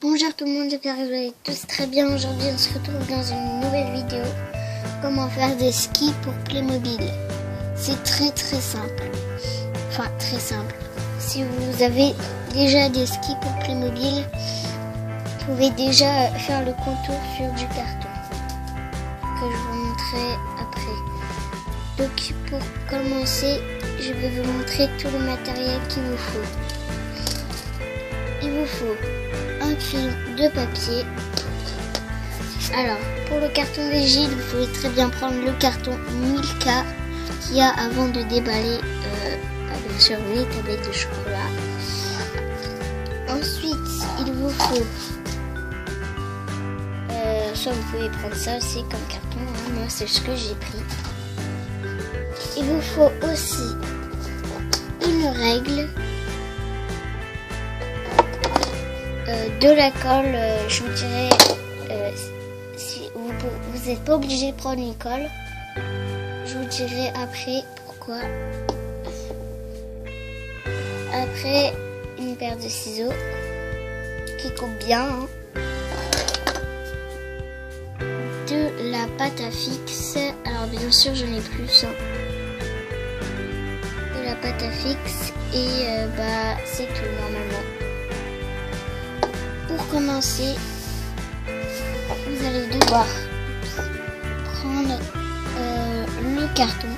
Bonjour tout le monde, j'espère que vous allez tous très bien. Aujourd'hui on se retrouve dans une nouvelle vidéo. Comment faire des skis pour Playmobil. C'est très simple. Enfin très simple. Si vous avez déjà des skis pour Playmobil, vous pouvez déjà faire le contour sur du carton. Que je vous montrerai après. Donc pour commencer, je vais vous montrer tout le matériel qu'il vous faut. Il vous faut un film de papier. Alors, pour le carton rigide, vous pouvez très bien prendre le carton 1000K qu'il y a avant de déballer, bien sûr, les tablettes de chocolat. Ensuite, il vous faut, soit vous pouvez prendre ça aussi comme carton, hein, moi c'est ce que j'ai pris. Il vous faut aussi une règle, de la colle, je vous dirais, si vous n'êtes pas obligé de prendre une colle, je vous dirai après pourquoi. Après, une paire de ciseaux qui coupe bien, hein. De la pâte à fixe, alors bien sûr j'en ai plus, hein. De la pâte à fixe et c'est tout normalement. Pour commencer, vous allez devoir prendre le carton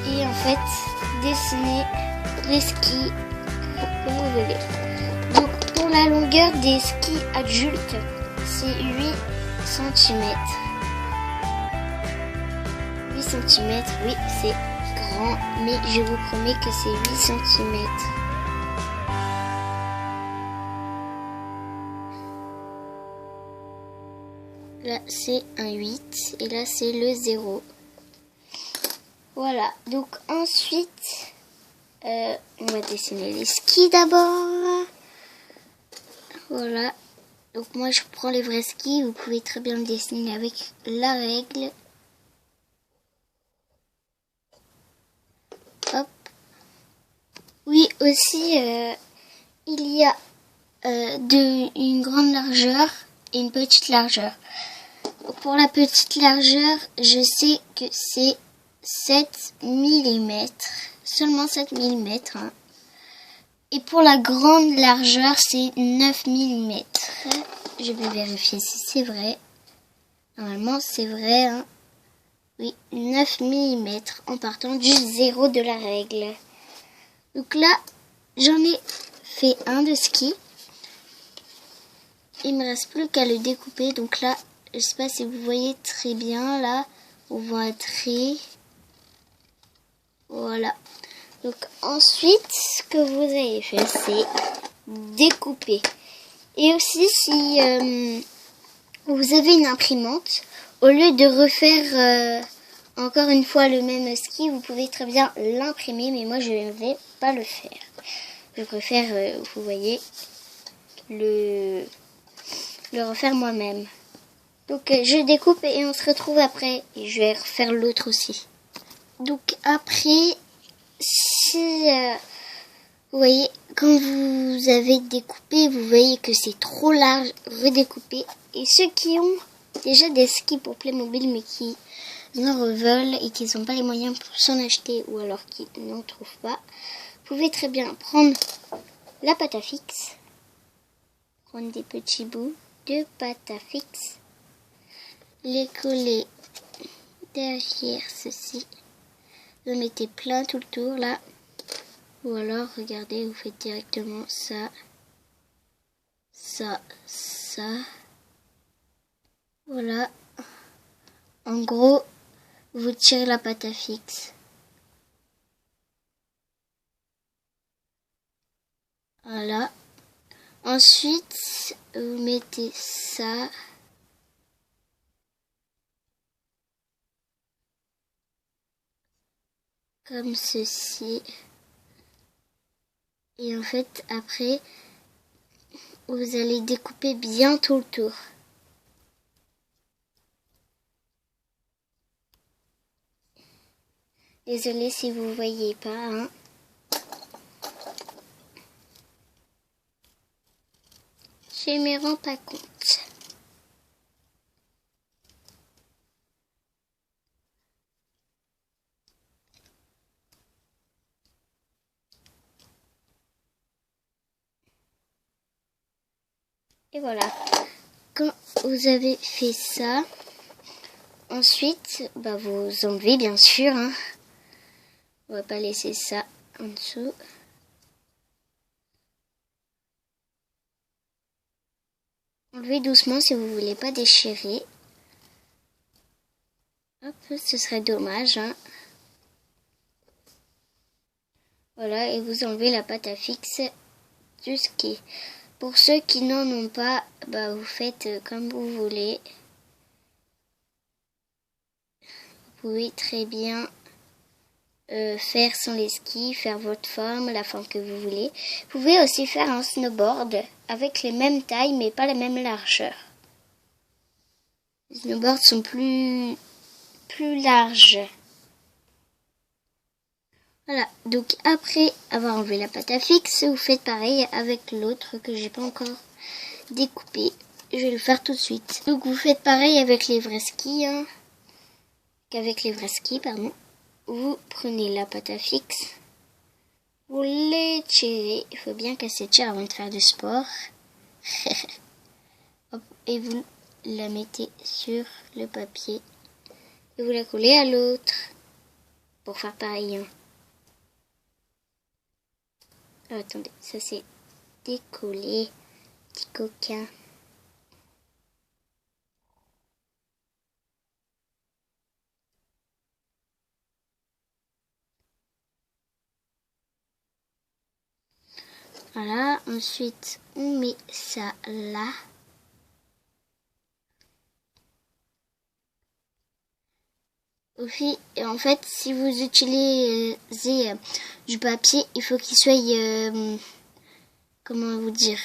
et en fait dessiner les skis que vous voulez. Donc pour la longueur des skis adultes, c'est 8 cm. 8 cm, oui c'est grand, mais je vous promets que c'est 8 cm. Là c'est un 8 et là c'est le 0. Voilà, donc ensuite on va dessiner les skis d'abord. Voilà, donc moi je prends les vrais skis, vous pouvez très bien le dessiner avec la règle. Hop. Oui aussi il y a une grande largeur et une petite largeur. Pour la petite largeur, je sais que c'est 7 mm, seulement 7 mm. Hein. Et pour la grande largeur, c'est 9 mm. Je vais vérifier si c'est vrai. Normalement, c'est vrai. Hein. Oui, 9 mm en partant du 0 de la règle. Donc là, j'en ai fait un de ski. Il me reste plus qu'à le découper. Donc là, je sais pas si vous voyez très bien. Là, on voit un trait. Voilà. Donc ensuite, ce que vous avez fait, c'est découper. Et aussi, si vous avez une imprimante, au lieu de refaire encore une fois le même ski, vous pouvez très bien l'imprimer. Mais moi, je ne vais pas le faire. Je préfère, vous voyez, le refaire moi-même. Donc je découpe et on se retrouve après. Et je vais refaire l'autre aussi. Donc après, si vous voyez, quand vous avez découpé, vous voyez que c'est trop large, redécoupez. Et ceux qui ont déjà des skis pour Playmobil mais qui en veulent et qui n'ont pas les moyens pour s'en acheter ou alors qui n'en trouvent pas, vous pouvez très bien prendre la pâte à fixe. Prendre des petits bouts de pâte à fixe, les coller derrière ceci, vous mettez plein tout le tour là, ou alors regardez, vous faites directement ça, voilà. En gros, vous tirez la pâte à fixe, voilà. Ensuite, vous mettez ça. Comme ceci. Et en fait, après, vous allez découper bien tout le tour. Désolée si vous voyez pas, hein. Je ne me rends pas compte. Et voilà. Quand vous avez fait ça, ensuite, vous enlevez bien sûr. Hein. On va pas laisser ça en dessous. Enlevez doucement si vous voulez pas déchirer. Hop, ce serait dommage. Hein. Voilà, et vous enlevez la pâte à fixe du ski. Pour ceux qui n'en ont pas, vous faites comme vous voulez. Vous pouvez très bien faire sans les skis, faire votre forme, la forme que vous voulez. Vous pouvez aussi faire un snowboard avec les mêmes tailles mais pas la même largeur. Les snowboards sont plus larges. Voilà, donc après avoir enlevé la pâte à fixe, vous faites pareil avec l'autre que j'ai pas encore découpé. Je vais le faire tout de suite. Donc vous faites pareil avec les vrais skis, Vous prenez la pâte à fixe, vous l'étirez. Il faut bien qu'elle s'étire avant de faire du sport. Hop, et vous la mettez sur le papier et vous la collez à l'autre pour faire pareil. Hein. Oh, attendez, ça c'est décollé, petit coquin. Voilà, ensuite on met ça là. En fait, si vous utilisez du papier, il faut qu'il soit, comment vous dire,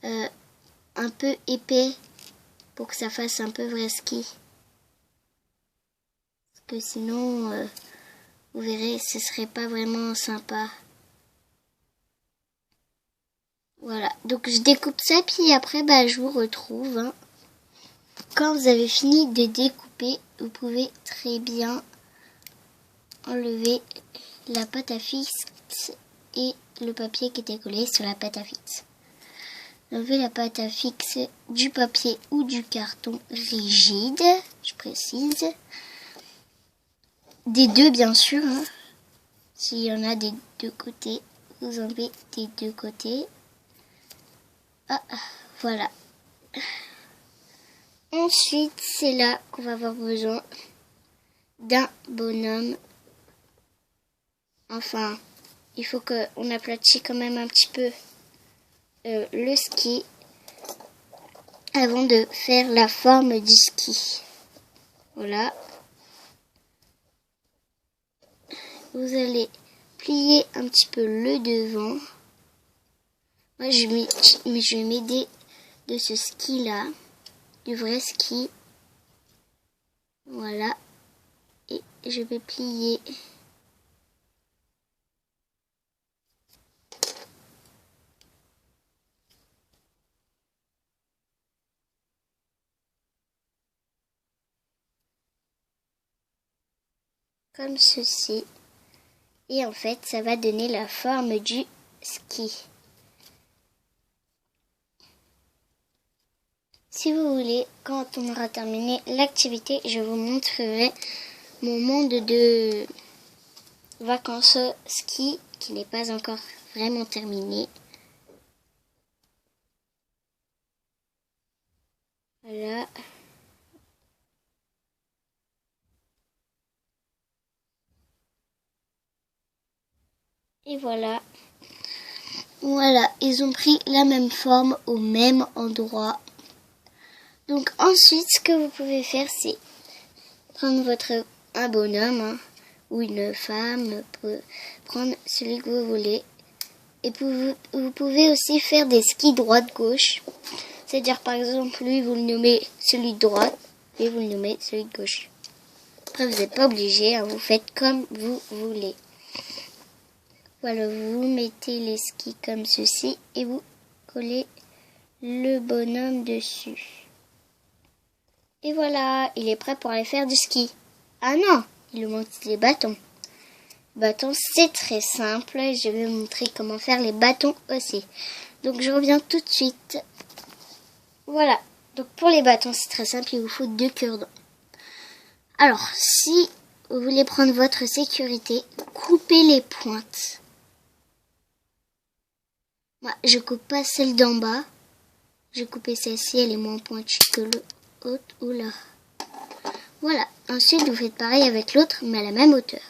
un peu épais pour que ça fasse un peu vrai ski. Parce que sinon, vous verrez, ce serait pas vraiment sympa. Voilà, donc je découpe ça, puis après, je vous retrouve. Hein. Quand vous avez fini de découper, vous pouvez très bien enlever la pâte à fixe et le papier qui était collé sur la pâte à fixe. Enlevez la pâte à fixe du papier ou du carton rigide, je précise. Des deux, bien sûr. Hein. S'il y en a des deux côtés, vous enlevez des deux côtés. Ah, voilà. Ensuite, c'est là qu'on va avoir besoin d'un bonhomme. Enfin, il faut qu'on aplatisse quand même un petit peu le ski avant de faire la forme du ski. Voilà. Vous allez plier un petit peu le devant. Moi, je vais m'aider de ce ski-là, du vrai ski. Voilà. Et je vais plier. Comme ceci. Et en fait, ça va donner la forme du ski. Si vous voulez, quand on aura terminé l'activité, je vous montrerai mon monde de vacances ski qui n'est pas encore vraiment terminé. Voilà. Et voilà. Voilà, ils ont pris la même forme au même endroit. Donc ensuite, ce que vous pouvez faire, c'est prendre un bonhomme ou une femme, prendre celui que vous voulez. Et vous pouvez aussi faire des skis droite-gauche. C'est-à-dire, par exemple, lui, vous le nommez celui de droite et vous le nommez celui de gauche. Après, vous n'êtes pas obligé, vous faites comme vous voulez. Voilà, vous mettez les skis comme ceci et vous collez le bonhomme dessus. Et voilà, il est prêt pour aller faire du ski. Ah non, il lui manque les bâtons. Bâtons, c'est très simple. Je vais vous montrer comment faire les bâtons aussi. Donc je reviens tout de suite. Voilà, donc pour les bâtons, c'est très simple, il vous faut 2 cure-dents. Alors, si vous voulez prendre votre sécurité, coupez les pointes. Moi, je coupe pas celle d'en bas. Je coupé celle-ci, elle est moins pointue que l'autre. Oula. Voilà. Ensuite, vous faites pareil avec l'autre, mais à la même hauteur.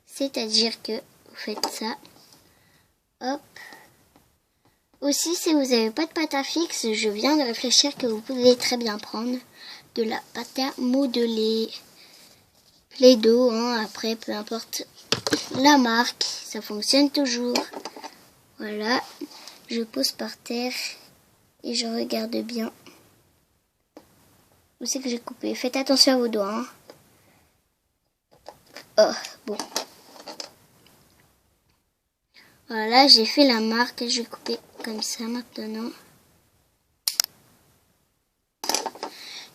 C'est-à-dire que vous faites ça. Hop. Aussi, si vous n'avez pas de pâte à fixe, je viens de réfléchir que vous pouvez très bien prendre de la pâte à modeler. Play-Doh, hein, après, peu importe la marque, ça fonctionne toujours. Voilà, je pose par terre et je regarde bien. Où c'est que j'ai coupé? Faites attention à vos doigts. Hein. Oh, bon. Voilà, j'ai fait la marque et je vais couper comme ça maintenant.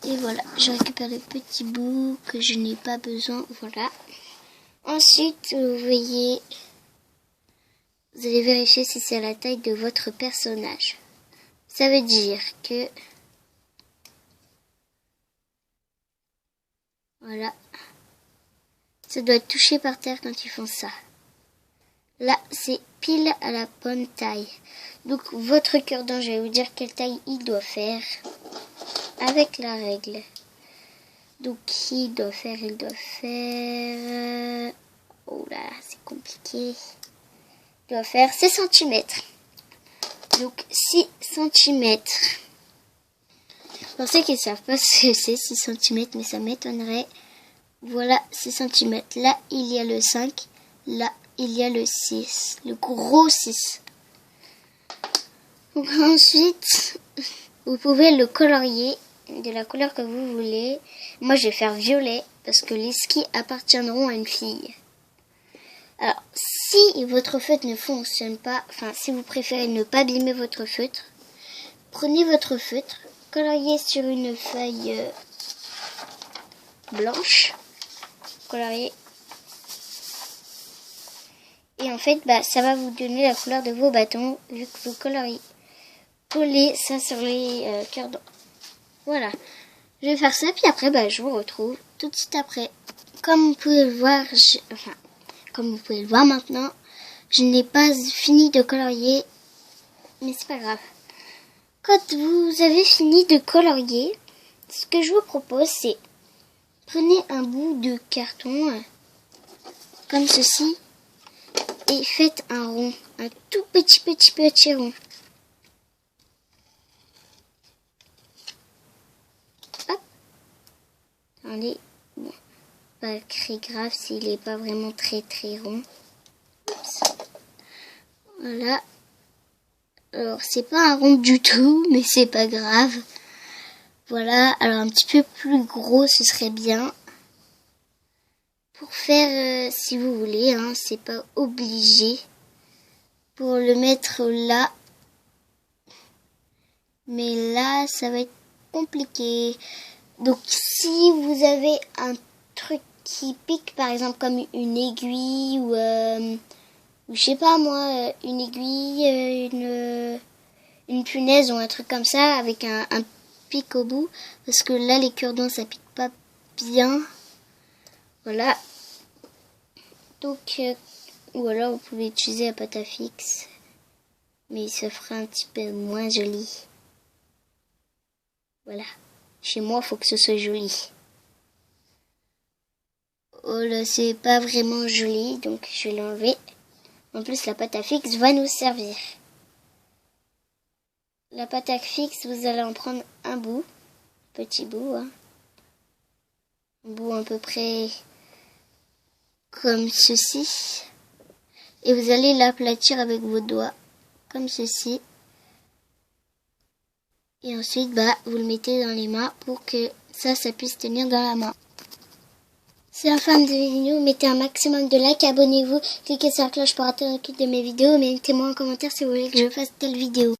Et voilà, je récupère les petits bouts que je n'ai pas besoin. Voilà. Ensuite, vous voyez, vous allez vérifier si c'est à la taille de votre personnage. Ça veut dire que, voilà, ça doit être touché par terre quand ils font ça. Là, c'est pile à la bonne taille. Donc, votre cure-dent, je vais vous dire quelle taille il doit faire avec la règle. Donc, il doit faire... Oh là, c'est compliqué. Il doit faire 6 cm. Donc, 6 cm. Je pensais qu'ils ne savent pas ce que c'est 6 cm, mais ça m'étonnerait. Voilà, 6 cm. Là, il y a le 5. Là, il y a le 6. Le gros 6. Donc, ensuite, vous pouvez le colorier de la couleur que vous voulez. Moi, je vais faire violet parce que les skis appartiendront à une fille. Alors, si votre feutre ne fonctionne pas, enfin, si vous préférez ne pas abîmer votre feutre, prenez votre feutre, coloriez sur une feuille blanche, coloriez. Et en fait, ça va vous donner la couleur de vos bâtons vu que vous coloriez. Collez ça sur les cure-dents. Voilà. Je vais faire ça, puis après, je vous retrouve tout de suite après. Comme vous pouvez le voir, comme vous pouvez le voir maintenant, je n'ai pas fini de colorier, mais c'est pas grave. Quand vous avez fini de colorier, ce que je vous propose, c'est prenez un bout de carton, comme ceci, et faites un rond, un tout petit rond. Attendez, bon, pas très grave s'il n'est pas vraiment très rond. Oups. Voilà. Alors c'est pas un rond du tout, mais c'est pas grave. Voilà, alors un petit peu plus gros, ce serait bien. Pour faire, si vous voulez, hein, c'est pas obligé. Pour le mettre là. Mais là, ça va être compliqué. Donc si vous avez un truc qui pique, par exemple comme une aiguille ou je sais pas moi, une aiguille, une punaise ou un truc comme ça avec un pic au bout, parce que là les cure-dents ça pique pas bien. Voilà. Donc ou alors vous pouvez utiliser la pâte à fixe, mais il se fera un petit peu moins joli. Voilà. Chez moi, il faut que ce soit joli. Oh là, c'est pas vraiment joli, donc je vais l'enlever. En plus, la pâte à fixe va nous servir. La pâte à fixe, vous allez en prendre un bout. Petit bout, hein. Un bout à peu près comme ceci. Et vous allez l'aplatir avec vos doigts, comme ceci. Et ensuite, vous le mettez dans les mains pour que ça puisse tenir dans la main. C'est la fin de la vidéo. Mettez un maximum de likes, abonnez-vous, cliquez sur la cloche pour attendre aucune de mes vidéos, mais mettez-moi en commentaire si vous voulez que je fasse telle vidéo.